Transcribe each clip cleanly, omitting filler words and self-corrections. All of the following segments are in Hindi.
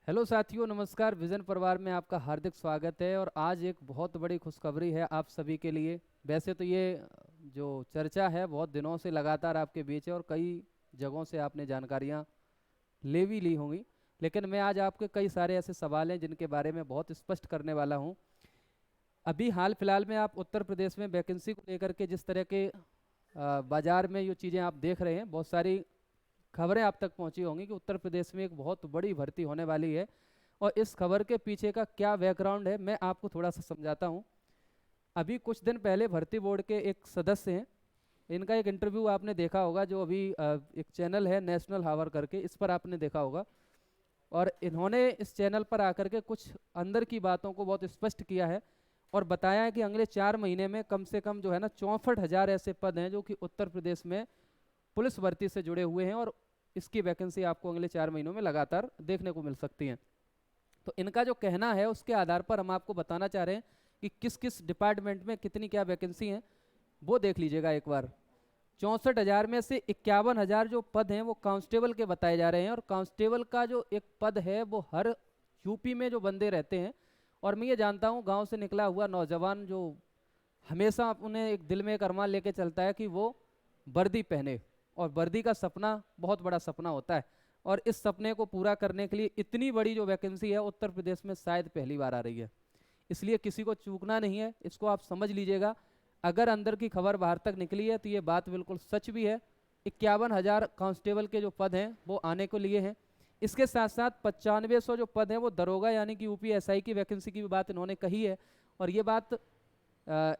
हेलो साथियों, नमस्कार। विजन परिवार में आपका हार्दिक स्वागत है। और आज एक बहुत बड़ी खुशखबरी है आप सभी के लिए। वैसे तो ये जो चर्चा है बहुत दिनों से लगातार आपके बीच है और कई जगहों से आपने जानकारियां ले भी ली होंगी, लेकिन मैं आज आपके कई सारे ऐसे सवाल हैं जिनके बारे में बहुत स्पष्ट करने वाला हूं। अभी हाल फिलहाल में आप उत्तर प्रदेश में वैकेंसी को लेकर के जिस तरह के बाजार में ये चीज़ें आप देख रहे हैं, बहुत सारी खबरें आप तक पहुंची होंगी कि उत्तर प्रदेश में एक बहुत बड़ी भर्ती होने वाली है। और इस खबर के पीछे का क्या बैकग्राउंड है मैं आपको थोड़ा सा समझाता हूं। अभी कुछ दिन पहले भर्ती बोर्ड के एक सदस्य हैं, इनका एक इंटरव्यू आपने देखा होगा, जो अभी एक चैनल है नेशनल हावर करके, इस पर आपने देखा होगा। और इन्होंने इस चैनल पर आकर के कुछ अंदर की बातों को बहुत स्पष्ट किया है और बताया है कि अगले 4 महीने में कम से कम जो है ना 64,000 ऐसे पद हैं जो कि उत्तर प्रदेश में पुलिस भर्ती से जुड़े हुए हैं, और इसकी वैकेंसी आपको अगले 4 महीनों में लगातार देखने को मिल सकती हैं। तो इनका जो कहना है उसके आधार पर हम आपको बताना चाह रहे हैं कि किस किस डिपार्टमेंट में कितनी क्या वैकेंसी हैं, वो देख लीजिएगा एक बार। 64,000 में से 51,000 जो पद हैं वो कांस्टेबल के बताए जा रहे हैं। और कांस्टेबल का जो एक पद है वो हर यूपी में जो बंदे रहते हैं, और मैं ये जानता हूँ गांव से निकला हुआ नौजवान जो हमेशा उन्हें एक दिल में एक अरमान लेके चलता है कि वो वर्दी पहने, और वर्दी का सपना बहुत बड़ा सपना होता है। और इस सपने को पूरा करने के लिए इतनी बड़ी जो वैकेंसी है उत्तर प्रदेश में शायद पहली बार आ रही है। इसलिए किसी को चूकना नहीं है, इसको आप समझ लीजिएगा। अगर अंदर की खबर बाहर तक निकली है तो ये बात बिल्कुल सच भी है। 51,000 कांस्टेबल के जो पद हैं वो आने को लिए हैं। इसके साथ साथ 9500 जो पद हैं वो दरोगा यानी कि यूपीएसआई की वैकेंसी की भी बात इन्होंने कही है। और ये बात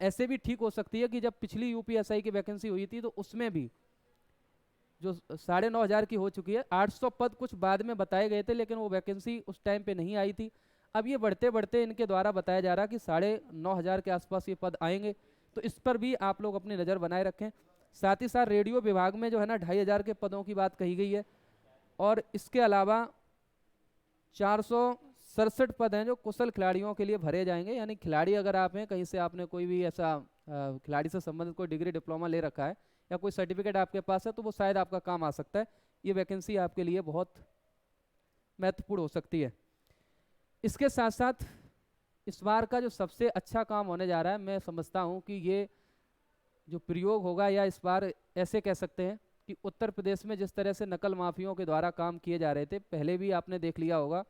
ऐसे भी ठीक हो सकती है कि जब पिछली यूपीएसआई की वैकेंसी हुई थी तो उसमें भी जो 9,500 की हो चुकी है, 800 पद कुछ बाद में बताए गए थे, लेकिन वो वैकेंसी उस टाइम पे नहीं आई थी। अब ये बढ़ते बढ़ते इनके द्वारा बताया जा रहा है कि 9,500 के आसपास ये पद आएंगे। तो इस पर भी आप लोग अपनी नज़र बनाए रखें। साथ ही साथ रेडियो विभाग में जो है ना 2,500 के पदों की बात कही गई है। और इसके अलावा 467 पद हैं जो कुशल खिलाड़ियों के लिए भरे जाएंगे। यानी खिलाड़ी अगर आप हैं, कहीं से आपने कोई भी ऐसा खिलाड़ी से संबंधित कोई डिग्री डिप्लोमा ले रखा है या कोई सर्टिफिकेट आपके पास है, तो वो शायद आपका काम आ सकता है। ये वैकेंसी आपके लिए बहुत महत्वपूर्ण हो सकती है। इसके साथ साथ इस बार का जो सबसे अच्छा काम होने जा रहा है, मैं समझता हूँ कि ये जो प्रयोग होगा, या इस बार ऐसे कह सकते हैं कि उत्तर प्रदेश में जिस तरह से नकल माफियों के द्वारा काम किए जा रहे थे, पहले भी आपने देख लिया होगा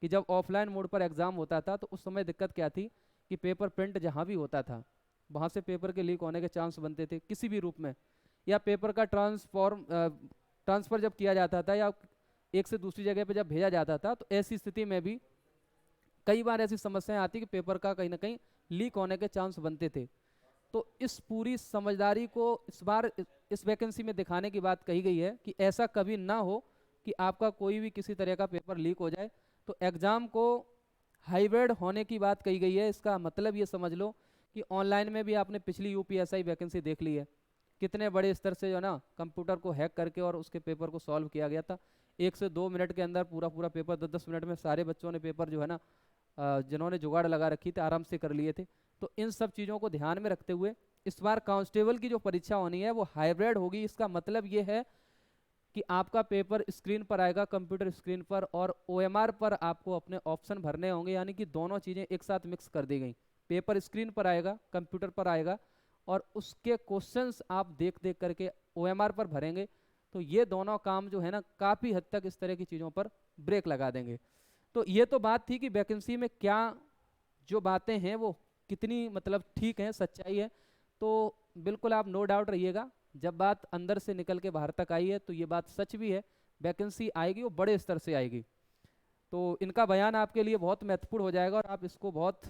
कि जब ऑफलाइन मोड पर एग्ज़ाम होता था तो उस समय दिक्कत क्या थी कि पेपर प्रिंट जहाँ भी होता था वहाँ से पेपर के लीक होने के चांस बनते थे किसी भी रूप में। या पेपर का ट्रांसफ़र जब किया जाता था या एक से दूसरी जगह पे जब भेजा जाता था, तो ऐसी स्थिति में भी कई बार ऐसी समस्याएं आती कि पेपर का कहीं ना कहीं लीक होने के चांस बनते थे। तो इस पूरी समझदारी को इस बार इस वैकेंसी में दिखाने की बात कही गई है कि ऐसा कभी ना हो कि आपका कोई भी किसी तरह का पेपर लीक हो जाए। तो एग्ज़ाम को हाइब्रिड होने की बात कही गई है। इसका मतलब ये समझ लो कि ऑनलाइन में भी आपने पिछली यूपीएसआई वैकेंसी देख ली है, कितने बड़े स्तर से जो है ना कंप्यूटर को हैक करके और उसके पेपर को सॉल्व किया गया था। 1 से 2 मिनट के अंदर पूरा पूरा पेपर, 10-10 मिनट में सारे बच्चों ने पेपर जो है ना जिन्होंने जुगाड़ लगा रखी थी आराम से कर लिए थे। तो इन सब चीज़ों को ध्यान में रखते हुए इस बार कांस्टेबल की जो परीक्षा होनी है वो हाइब्रिड होगी। इसका मतलब ये है कि आपका पेपर स्क्रीन पर आएगा, कंप्यूटर स्क्रीन पर, और ओएमआर पर आपको अपने ऑप्शन भरने होंगे। यानी कि दोनों चीज़ें एक साथ मिक्स कर दी गई। पेपर स्क्रीन पर आएगा, कंप्यूटर पर आएगा, और उसके क्वेश्चंस आप देख देख करके ओएमआर पर भरेंगे। तो ये दोनों काम जो है ना काफ़ी हद तक इस तरह की चीज़ों पर ब्रेक लगा देंगे। तो ये तो बात थी कि वैकेंसी में क्या जो बातें हैं वो कितनी मतलब ठीक है, सच्चाई है। तो बिल्कुल आप नो डाउट रहिएगा, जब बात अंदर से निकल के बाहर तक आई है तो ये बात सच भी है। वैकेंसी आएगी वो बड़े स्तर से आएगी। तो इनका बयान आपके लिए बहुत महत्वपूर्ण हो जाएगा और आप इसको बहुत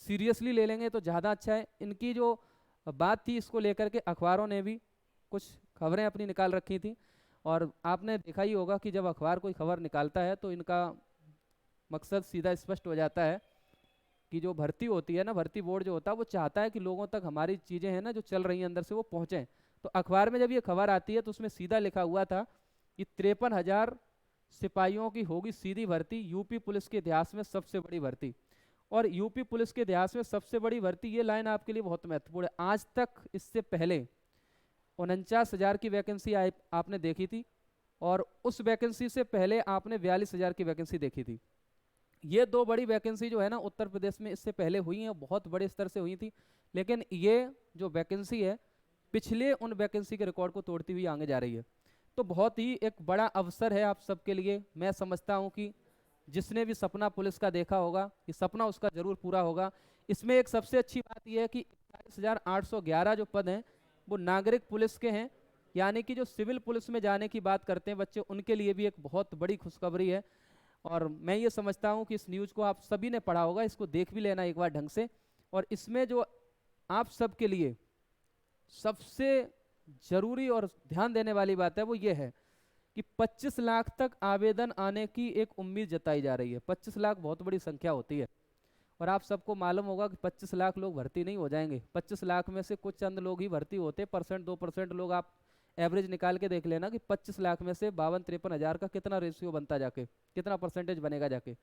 सीरियसली ले लेंगे तो ज़्यादा अच्छा है। इनकी जो बात थी इसको लेकर के अखबारों ने भी कुछ खबरें अपनी निकाल रखी थी। और आपने देखा ही होगा कि जब अखबार कोई खबर निकालता है तो इनका मकसद सीधा स्पष्ट हो जाता है कि जो भर्ती होती है ना, भर्ती बोर्ड जो होता है वो चाहता है कि लोगों तक हमारी चीज़ें हैं ना जो चल रही हैं अंदर से वो पहुँचें। तो अखबार में जब ये खबर आती है तो उसमें सीधा लिखा हुआ था कि 53,000 सिपाहियों की होगी सीधी भर्ती, यूपी पुलिस के इतिहास में सबसे बड़ी भर्ती। और यूपी पुलिस के इतिहास में सबसे बड़ी भर्ती, ये लाइन आपके लिए बहुत महत्वपूर्ण है। आज तक इससे पहले 49,000 की वैकेंसी आपने देखी थी, और उस वैकेंसी से पहले आपने 42,000 की वैकेंसी देखी थी। ये दो बड़ी वैकेंसी जो है ना उत्तर प्रदेश में इससे पहले हुई हैं, बहुत बड़े स्तर से हुई थी, लेकिन ये जो वैकेंसी है पिछले उन वैकेंसी के रिकॉर्ड को तोड़ती हुई आगे जा रही है। तो बहुत ही एक बड़ा अवसर है आप सबके लिए। मैं समझता हूँ कि जिसने भी सपना पुलिस का देखा होगा, ये सपना उसका जरूर पूरा होगा। इसमें एक सबसे अच्छी बात यह है कि 41,811 जो पद हैं वो नागरिक पुलिस के हैं, यानी कि जो सिविल पुलिस में जाने की बात करते हैं बच्चे, उनके लिए भी एक बहुत बड़ी खुशखबरी है। और मैं ये समझता हूँ कि इस न्यूज़ को आप सभी ने पढ़ा होगा, इसको देख भी लेना एक बार ढंग से। और इसमें जो आप सबके लिए सबसे जरूरी और ध्यान देने वाली बात है वो ये है कि 25 लाख तक आवेदन आने की एक उम्मीद जताई जा रही है। 25 लाख बहुत बड़ी संख्या होती है, और आप सबको मालूम होगा कि 25 लाख लोग भर्ती नहीं हो जाएंगे। 25 लाख में से कुछ चंद लोग ही भर्ती होते, 1% 2% लोग। आप एवरेज निकाल के देख लेना कि 25 लाख में से 52-53 हज़ार का कितना रेशियो बनता जाके, कितना परसेंटेज बनेगा जाके।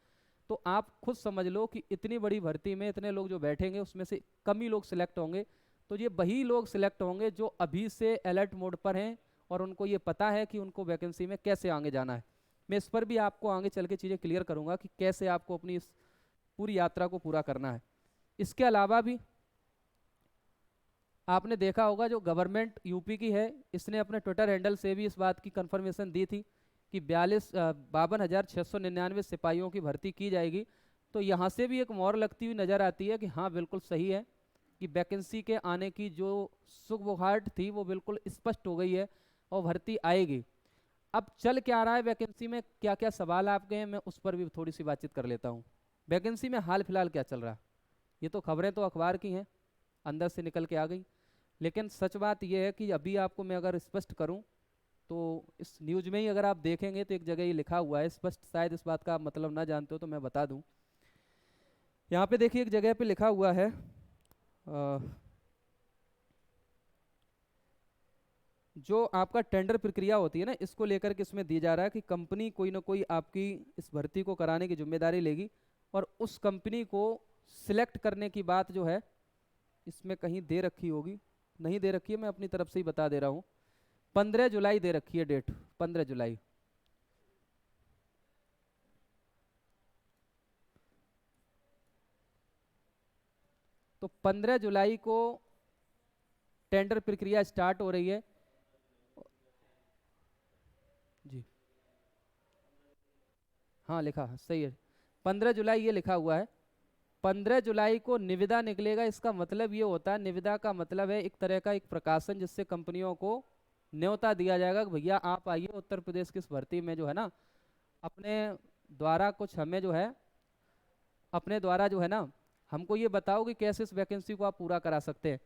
तो आप खुद समझ लो कि इतनी बड़ी भर्ती में इतने लोग जो बैठेंगे उसमें से कम ही लोग सिलेक्ट होंगे। तो ये वही लोग सिलेक्ट होंगे जो अभी से अलर्ट मोड पर हैं और उनको ये पता है कि उनको वैकेंसी में कैसे आगे जाना है। मैं इस पर भी आपको आगे चल के चीज़ें क्लियर करूँगा कि कैसे आपको अपनी इस पूरी यात्रा को पूरा करना है। इसके अलावा भी आपने देखा होगा जो गवर्नमेंट यूपी की है, इसने अपने ट्विटर हैंडल से भी इस बात की कंफर्मेशन दी थी कि 52,699 सिपाहियों की भर्ती की जाएगी। तो यहाँ से भी एक मोहर लगती हुई नज़र आती है कि हाँ बिल्कुल सही है कि वैकेंसी के आने की जो सुगबुगाहट थी वो बिल्कुल स्पष्ट हो गई है और भर्ती आएगी। अब चल क्या रहा है वैकेंसी में, क्या क्या सवाल आपके हैं, मैं उस पर भी थोड़ी सी बातचीत कर लेता हूँ। वैकेंसी में हाल फिलहाल क्या चल रहा है, ये तो खबरें तो अखबार की हैं, अंदर से निकल के आ गई। लेकिन सच बात यह है कि अभी आपको मैं अगर स्पष्ट करूं तो इस न्यूज़ में ही अगर आप देखेंगे तो एक जगह ये लिखा हुआ है स्पष्ट, शायद इस बात का आप मतलब ना जानते हो तो मैं बता दूं। यहाँ पे देखिए एक जगह पे लिखा हुआ है जो आपका टेंडर प्रक्रिया होती है ना, इसको लेकर के इसमें दी जा रहा है कि कंपनी कोई ना कोई आपकी इस भर्ती को कराने की जिम्मेदारी लेगी, और उस कंपनी को सिलेक्ट करने की बात जो है इसमें कहीं दे रखी होगी, नहीं दे रखी है, मैं अपनी तरफ से ही बता दे रहा हूँ। 15 जुलाई दे रखी है डेट, 15 जुलाई। तो 15 जुलाई को टेंडर प्रक्रिया स्टार्ट हो रही है जी। हाँ लिखा है, सही है, 15 जुलाई ये लिखा हुआ है। 15 जुलाई को निविदा निकलेगा। इसका मतलब ये होता है, निविदा का मतलब है एक तरह का एक प्रकाशन जिससे कंपनियों को न्योता दिया जाएगा कि भैया आप आइए उत्तर प्रदेश की इस भर्ती में जो है ना अपने द्वारा कुछ हमें जो है अपने द्वारा जो है ना हमको ये बताओ कि कैसे इस वैकेंसी को आप पूरा करा सकते हैं।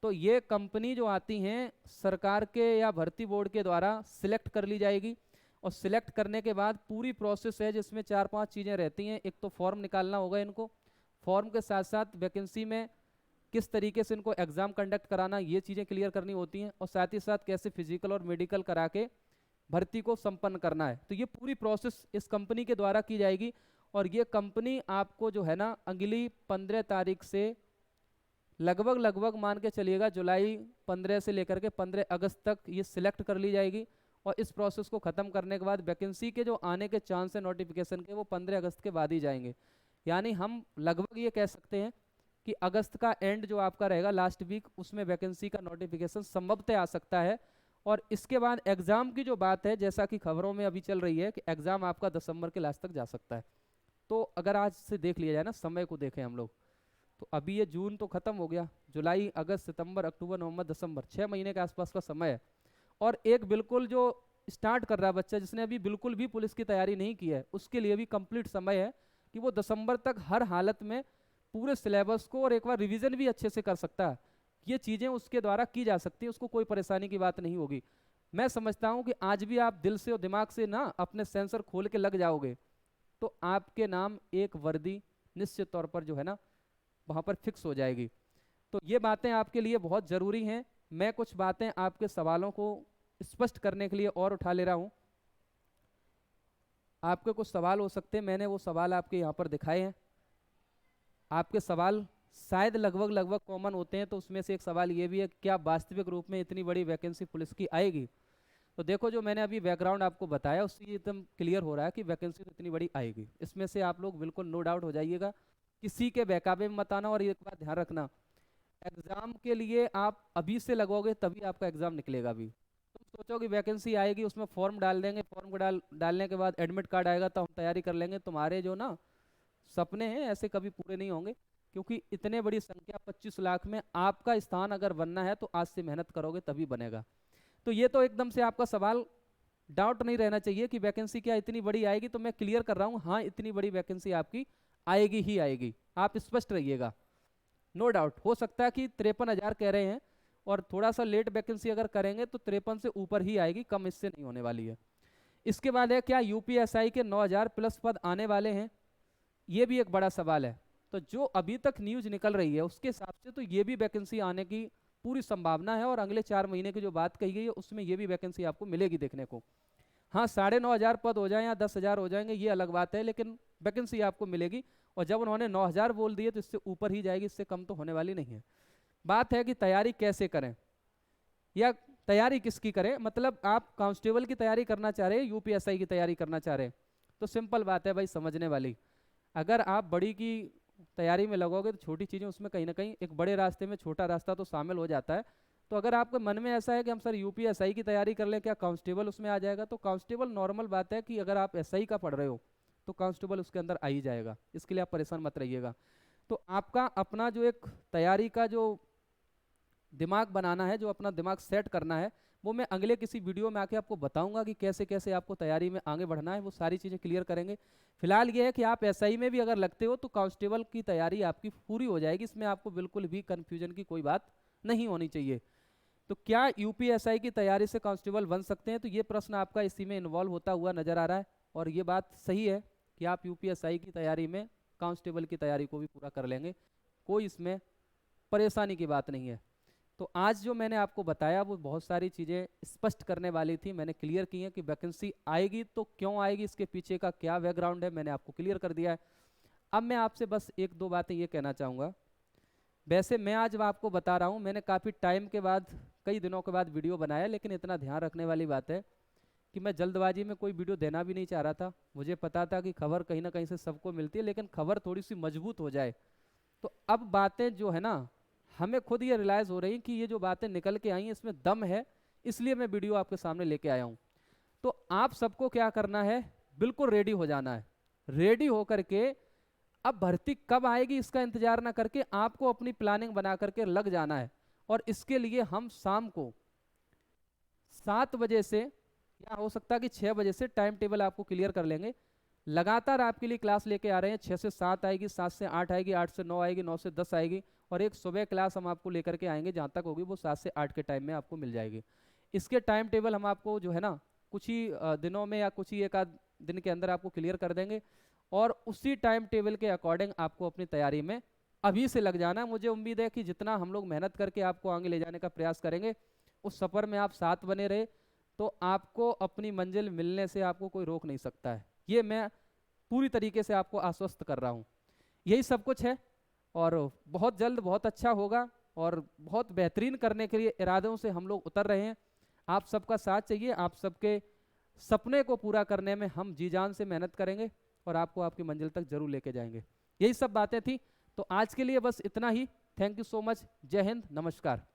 तो ये कंपनी जो आती हैं सरकार के या भर्ती बोर्ड के द्वारा सिलेक्ट कर ली जाएगी, और सिलेक्ट करने के बाद पूरी प्रोसेस है जिसमें 4-5 चीज़ें रहती हैं। एक तो फॉर्म निकालना होगा इनको, फॉर्म के साथ साथ वैकेंसी में किस तरीके से इनको एग्ज़ाम कंडक्ट कराना, ये चीज़ें क्लियर करनी होती हैं, और साथ ही साथ कैसे फिजिकल और मेडिकल करा के भर्ती को संपन्न करना है। तो ये पूरी प्रोसेस इस कंपनी के द्वारा की जाएगी, और ये कंपनी आपको जो है ना अगली 15 तारीख से लगभग लगभग मान के चलिएगा जुलाई 15 से लेकर के 15 अगस्त तक ये सिलेक्ट कर ली जाएगी, और इस प्रोसेस को ख़त्म करने के बाद वैकेंसी के जो आने के चांस है नोटिफिकेशन के वो 15 अगस्त के बाद ही जाएंगे। यानी हम लगभग ये कह सकते हैं कि अगस्त का एंड जो आपका रहेगा लास्ट वीक, उसमें वैकेंसी का नोटिफिकेशन संभवतः आ सकता है। और इसके बाद एग्ज़ाम की जो बात है, जैसा कि खबरों में अभी चल रही है कि एग्ज़ाम आपका दिसंबर के लास्ट तक जा सकता है। तो अगर आज से देख लिया जाए ना, समय को देखें हम लोग, तो अभी ये जून तो ख़त्म हो गया, जुलाई अगस्त सितंबर अक्टूबर नवंबर दिसंबर 6 महीने के आसपास का समय है। और एक बिल्कुल जो स्टार्ट कर रहा है बच्चा जिसने अभी बिल्कुल भी पुलिस की तैयारी नहीं की है, उसके लिए भी कंप्लीट समय है कि वो दिसंबर तक हर हालत में पूरे सिलेबस को और एक बार रिवीजन भी अच्छे से कर सकता है। ये चीज़ें उसके द्वारा की जा सकती है, उसको कोई परेशानी की बात नहीं होगी। मैं समझता हूँ कि आज भी आप दिल से और दिमाग से ना अपने सेंसर खोल के लग जाओगे तो आपके नाम एक वर्दी निश्चित तौर पर जो है ना वहाँ पर फिक्स हो जाएगी। तो ये बातें आपके लिए बहुत ज़रूरी हैं। मैं कुछ बातें आपके सवालों को स्पष्ट करने के लिए और उठा ले रहा हूँ। आपके कुछ सवाल हो सकते हैं, मैंने वो सवाल आपके यहाँ पर दिखाए हैं। आपके सवाल शायद लगभग लगभग कॉमन होते हैं, तो उसमें से एक सवाल ये भी है कि क्या वास्तविक रूप में इतनी बड़ी वैकेंसी पुलिस की आएगी। तो देखो जो मैंने अभी बैकग्राउंड आपको बताया उससे एकदम क्लियर हो रहा है कि वैकेंसी तो इतनी बड़ी आएगी, इसमें से आप लोग बिल्कुल नो डाउट हो जाइएगा, किसी के बहकावे में मत आना। और एक बात ध्यान रखना, एग्जाम के लिए आप अभी से लगोगे तभी आपका एग्जाम निकलेगा। अभी तुम सोचो कि वैकेंसी आएगी, उसमें फॉर्म डाल देंगे, फॉर्म को डालने के बाद एडमिट कार्ड आएगा तो हम तैयारी कर लेंगे, तुम्हारे जो ना सपने हैं ऐसे कभी पूरे नहीं होंगे। क्योंकि इतने बड़ी संख्या 25 लाख में आपका स्थान अगर बनना है तो आज से मेहनत करोगे तभी बनेगा। तो ये तो एकदम से आपका सवाल डाउट नहीं रहना चाहिए कि वैकेंसी क्या इतनी बड़ी आएगी, तो मैं क्लियर कर रहा हूँ, हाँ इतनी बड़ी वैकेंसी आपकी आएगी ही आएगी, आप स्पष्ट रहिएगा। नो डाउट हो सकता है कि 53,000 कह रहे हैं और थोड़ा सा लेट वैकेंसी अगर करेंगे तो 53 से ऊपर ही आएगी, कम इससे नहीं होने वाली है। इसके बाद है क्या यूपीएसआई के 9,000 प्लस पद आने वाले हैं, ये भी एक बड़ा सवाल है। तो जो अभी तक न्यूज निकल रही है उसके हिसाब से तो ये भी वैकेंसी आने की पूरी संभावना है, और अगले 4 महीने की जो बात कही गई है उसमें ये भी वैकेंसी आपको मिलेगी देखने को। हाँ 9,500 पद हो जाए या 10,000 हो जाएंगे ये अलग बात है, लेकिन वैकेंसी आपको मिलेगी। और जब उन्होंने 9,000 बोल दिए तो इससे ऊपर ही जाएगी, इससे कम तो होने वाली नहीं है। बात है कि तैयारी कैसे करें या तैयारी किसकी करें, मतलब आप कांस्टेबल की तैयारी करना चाह रहे हैं, यूपीएसआई की तैयारी करना चाह रहे हैं, तो सिंपल बात है भाई समझने वाली। अगर आप बड़ी की तैयारी में लगोगे तो छोटी चीज़ें उसमें कहीं ना कहीं एक बड़े रास्ते में छोटा रास्ता तो शामिल हो जाता है। तो अगर आपके मन में ऐसा है कि हम सर यूपीएसआई की तैयारी कर लें, क्या कांस्टेबल उसमें आ जाएगा, तो कांस्टेबल नॉर्मल बात है कि अगर आप एसआई का पढ़ रहे हो तो कांस्टेबल उसके अंदर आ ही जाएगा, इसके लिए आप परेशान मत रहिएगा। तो आपका अपना जो एक तैयारी का जो दिमाग बनाना है, जो अपना दिमाग सेट करना है, वो मैं अगले किसी वीडियो में आके आपको बताऊंगा कि कैसे कैसे आपको तैयारी में आगे बढ़ना है, वो सारी चीज़ें क्लियर करेंगे। फिलहाल ये है कि आप एसआई में भी अगर लगते हो तो कांस्टेबल की तैयारी आपकी पूरी हो जाएगी, इसमें आपको बिल्कुल भी कन्फ्यूजन की कोई बात नहीं होनी चाहिए। तो क्या यूपीएसआई की तैयारी से कांस्टेबल बन सकते हैं, तो ये प्रश्न आपका इसी में इन्वॉल्व होता हुआ नजर आ रहा है, और ये बात सही है कि आप यूपीएसआई की तैयारी में कांस्टेबल की तैयारी को भी पूरा कर लेंगे, कोई इसमें परेशानी की बात नहीं है। तो आज जो मैंने आपको बताया वो बहुत सारी चीज़ें स्पष्ट करने वाली थी, मैंने क्लियर की हैं कि वैकेंसी आएगी तो क्यों आएगी, इसके पीछे का क्या बैकग्राउंड है, मैंने आपको क्लियर कर दिया है। अब मैं आपसे बस एक दो बातें ये कहना चाहूँगा। वैसे मैं आज आपको बता रहा हूँ, मैंने काफ़ी टाइम के बाद, कई दिनों के बाद वीडियो बनाया, लेकिन इतना ध्यान रखने वाली बात है कि मैं जल्दबाजी में कोई वीडियो देना भी नहीं चाह रहा था। मुझे पता था कि खबर कहीं ना कहीं से सबको मिलती है, लेकिन खबर थोड़ी सी मजबूत हो जाए। तो अब बातें जो है ना, हमें खुद ये रियलाइज़ हो रही कि ये जो बातें निकल के आई हैं इसमें दम है, इसलिए मैं वीडियो आपके सामने लेके आया हूँ। तो आप सबको क्या करना है, बिल्कुल रेडी हो जाना है। रेडी होकर के अब भर्ती कब आएगी इसका इंतजार ना करके आपको अपनी प्लानिंग बना करके लग जाना है। और इसके लिए हम शाम को 7 बजे से, या हो सकता है कि 6 बजे से टाइम टेबल आपको क्लियर कर लेंगे। लगातार आपके लिए क्लास लेके आ रहे हैं, 6 से 7 आएगी, 7 से 8 आएगी, 8 से 9 आएगी, 9 से 10 आएगी, और एक सुबह क्लास हम आपको लेकर के आएंगे, जहाँ तक होगी वो 7 से 8 के टाइम में आपको मिल जाएगी। इसके टाइम टेबल हम आपको जो है ना कुछ ही दिनों में या कुछ ही एक आध दिन के अंदर आपको क्लियर कर देंगे, और उसी टाइम टेबल के अकॉर्डिंग आपको अपनी तैयारी में अभी से लग जाना है। मुझे उम्मीद है कि जितना हम लोग मेहनत करके आपको आगे ले जाने का प्रयास करेंगे, उस सफ़र में आप साथ बने रहे तो आपको अपनी मंजिल मिलने से आपको कोई रोक नहीं सकता है, ये मैं पूरी तरीके से आपको आश्वस्त कर रहा हूँ। यही सब कुछ है, और बहुत जल्द बहुत अच्छा होगा, और बहुत बेहतरीन करने के लिए इरादों से हम लोग उतर रहे हैं। आप सबका साथ चाहिए, आप सबके सपने को पूरा करने में हम जी जान से मेहनत करेंगे, और आपको आपकी मंजिल तक जरूर लेके जाएंगे। यही सब बातें थी, तो आज के लिए बस इतना ही। Thank you so much. जय हिंद, नमस्कार।